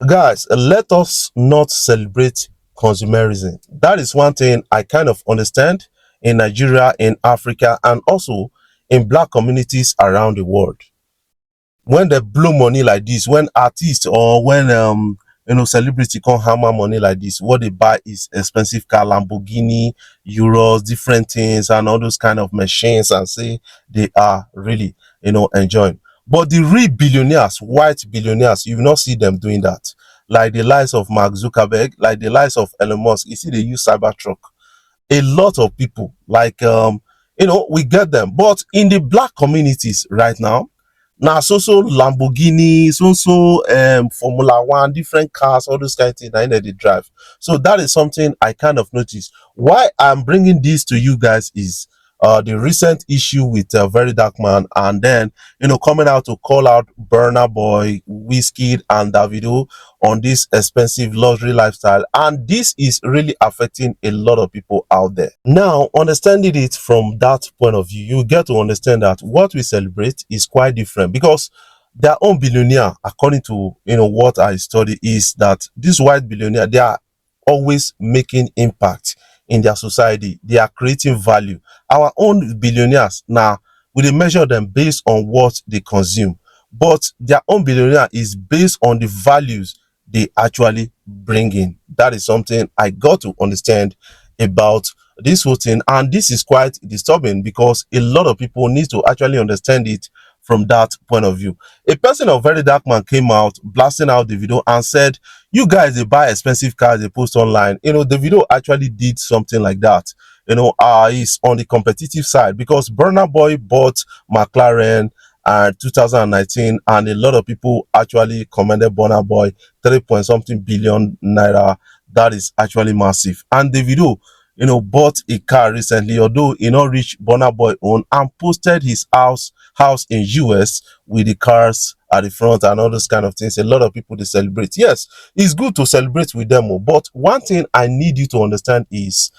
Guys, let us not celebrate consumerism. That is one thing I kind of understand in Nigeria, in Africa, and also in black communities around the world. When they blow money like this, when artists or when celebrity come hammer money like this, what they buy is expensive car, Lamborghini, Euros, different things, and all those kind of machines, and say they are really enjoying. But the real billionaires, white billionaires, you will not see them doing that. Like the likes of Mark Zuckerberg, like the likes of Elon Musk. You see, they use Cybertruck. A lot of people, like we get them. But in the black communities right now, now so Lamborghini, Formula One, different cars, all those kind of things that they drive. So that is something I kind of noticed. Why I'm bringing this to you guys is the recent issue with Very Dark Man, and then coming out to call out Burna Boy, Wizkid, and Davido on this expensive luxury lifestyle, and this is really affecting a lot of people out there. Now, understanding it from that point of view, you get to understand that what we celebrate is quite different, because their own billionaire, according to what I study, is that this white billionaire, they are always making impact in their society. They are creating value. Our own billionaires now, we dey measure them based on what they consume, but their own billionaire is based on the values they actually bring in. That is something I got to understand about this whole thing, and this is quite disturbing because a lot of people need to actually understand it from that point of view. A person of Very Dark Man came out blasting out the video and said, you guys, they buy expensive cars, they post online. The video actually did something like that. He's on the competitive side, because Burna Boy bought McLaren 2019, and a lot of people actually commended Burna Boy 3 point something billion naira. That is actually massive. And Davido bought a car recently, although he not reached Burna Boy own, and posted his house in US with the cars at the front and all those kind of things. A lot of people, they celebrate. Yes, it's good to celebrate with them, but one thing I need you to understand is,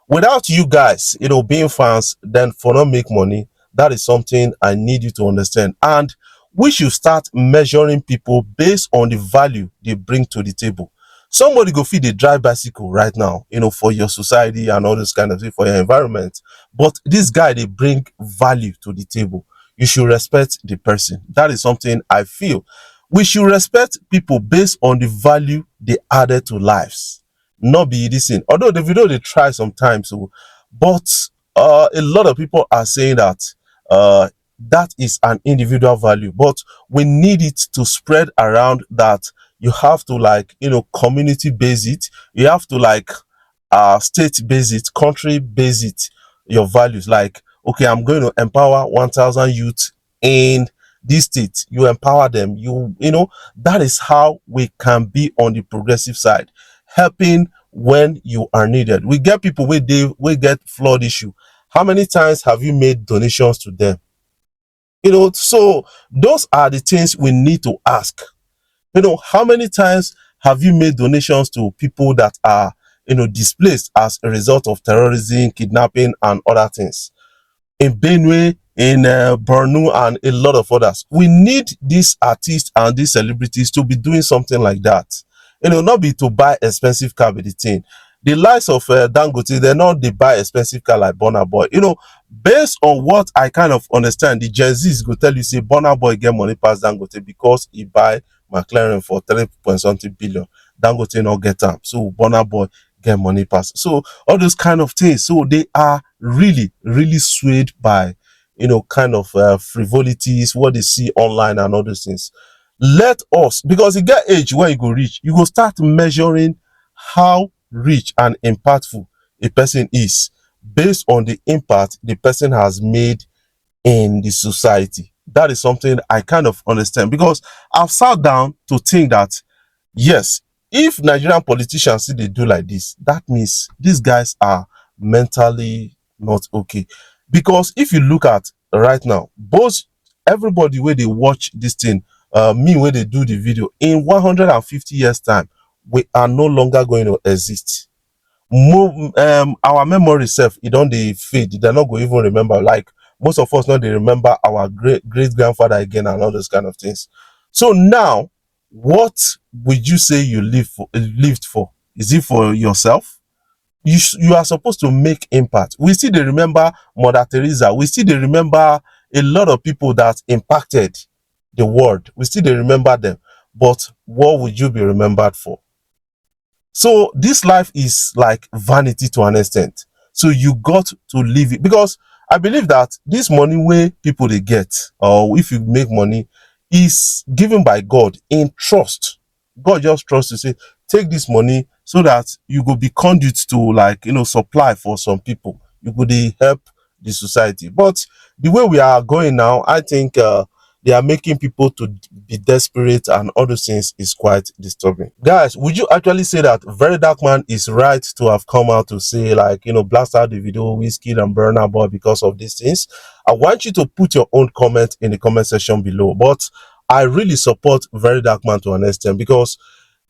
without you guys being fans, then for not make money, that is something I need you to understand. And we should start measuring people based on the value they bring to the table. Somebody go feed a dry bicycle right now, for your society and all this kind of thing, for your environment, but this guy, they bring value to the table. You should respect the person. That is something I feel. We should respect people based on the value they added to lives, not be this thing. Although the video, they try sometimes, so, but a lot of people are saying that that is an individual value, but we need it to spread around, that you have to, like, community base it, you have to, like, state base it, country base it, your values. Like, okay, I'm going to empower 1,000 youth in this state. You empower them. That is how we can be on the progressive side, helping when you are needed. We get people we get flood issue. How many times have you made donations to them? So those are the things we need to ask. How many times have you made donations to people that are displaced as a result of terrorism, kidnapping, and other things? In Benue, in Burna, and a lot of others. We need these artists and these celebrities to be doing something like that. Not be to buy expensive car with the thing. The likes of Dangote, they buy expensive car like Burna Boy. Based on what I kind of understand, the Gen Z's go tell you, say Burna Boy get money past Dangote because he buy McLaren for 3 point something billion. Dangote not get them. So Burna Boy get money pass. So all those kind of things. So they are really, really swayed by, kind of frivolities, what they see online and all those things. Let us, because you get age where you go reach, you go start measuring how rich and impactful a person is based on the impact the person has made in the society. That is something I kind of understand, because I've sat down to think that, yes, if Nigerian politicians see they do like this, that means these guys are mentally not okay. Because if you look at right now, both everybody where they watch this thing, me where they do the video, in 150 years time, we are no longer going to exist. Our memory self, it don't they fade, they're not going to even remember. Like, most of us not they remember our great grandfather again and all those kind of things. So now what would you say you lived for? Is it for yourself? You are supposed to make impact. We still dey remember Mother Teresa. We still dey remember a lot of people that impacted the world. We still dey remember them. But what would you be remembered for? So this life is like vanity to an extent. So you got to live it, because I believe that this money where people they get, or if you make money, is given by God in trust. God just trusts to say, take this money so that you go be conduit to, like, supply for some people. You go dey help the society. But the way we are going now, I think they are making people to be desperate, and all those things is quite disturbing. Guys, would you actually say that Very Dark Man is right to have come out to say, like, blast out the video, Wizkid and Burna Boy, because of these things? I want you to put your own comment in the comment section below. But I really support Very Dark Man to an extent, because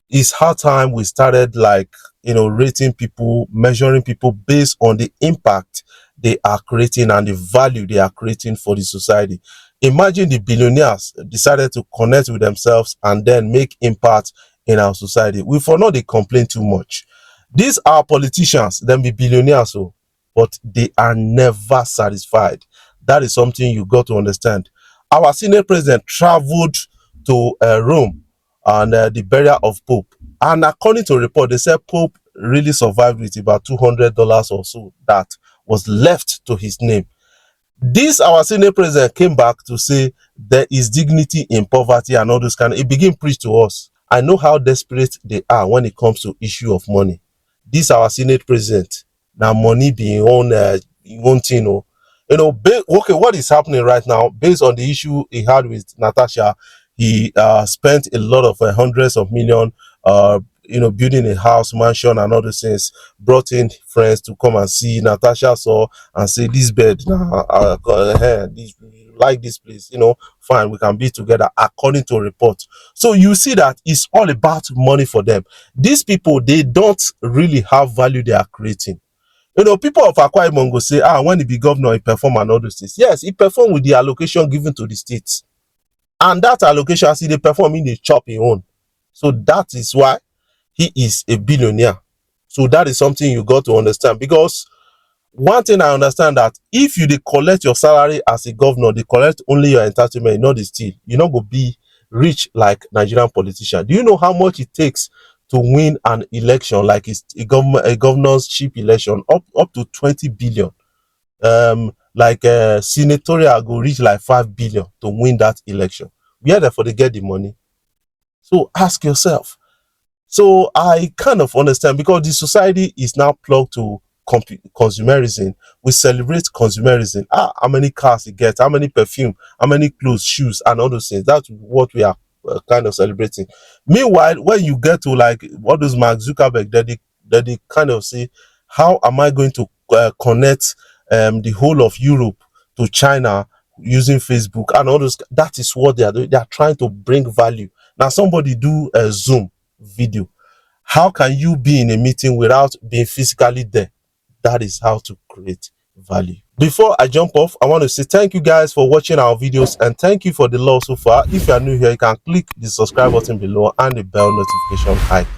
it's hard time we started, like, rating people, measuring people based on the impact they are creating and the value they are creating for the society. Imagine the billionaires decided to connect with themselves and then make impact in our society. We for not they complain too much. These are politicians, them be billionaires, so, but they are never satisfied. That is something you got to understand. Our senior president traveled to Rome and the burial of Pope. And according to a report, they said Pope really survived with about $200 or so that was left to his name. This our senior president came back to say there is dignity in poverty and all those kind of. It began preach to us. I know how desperate they are when it comes to issue of money. This our senate president, now money being one thing, okay, what is happening right now based on the issue he had with Natasha? He spent a lot of hundreds of millions, building a house, mansion, and other things. Brought in friends to come and see. Natasha saw and say, "This bed, like this place, fine, we can be together," according to a report. So you see that it's all about money for them. These people, they don't really have value they are creating. People of Akwa Ibom go say, when he be governor, he perform and all those things. Yes, he perform with the allocation given to the states. And that allocation, as he perform, in the chop he own. So that is why he is a billionaire. So that is something you got to understand. Because one thing I understand, that if you dey collect your salary as a governor, they collect only your entitlement, not the steal, you're not going to be rich like Nigerian politician. Do you know how much it takes to win an election, like it's a governorship election, up to 20 billion? Like senatorial go reach like 5 billion to win that election. Where therefore they get the money? So ask yourself. So I kind of understand, because the society is now plugged to consumerism. We celebrate consumerism. How many cars you get, how many perfume, how many clothes, shoes, and all those things. That's what we are kind of celebrating. Meanwhile, when you get to like what those Mark Zuckerberg, they kind of say, how am I going to connect the whole of Europe to China using Facebook and all those? That is what they are doing. They are trying to bring value. Now somebody do a Zoom video. How can you be in a meeting without being physically there? That is how to create value. Before I jump off, I want to say thank you guys for watching our videos, and thank you for the love so far. If you are new here, you can click the subscribe button below and the bell notification icon.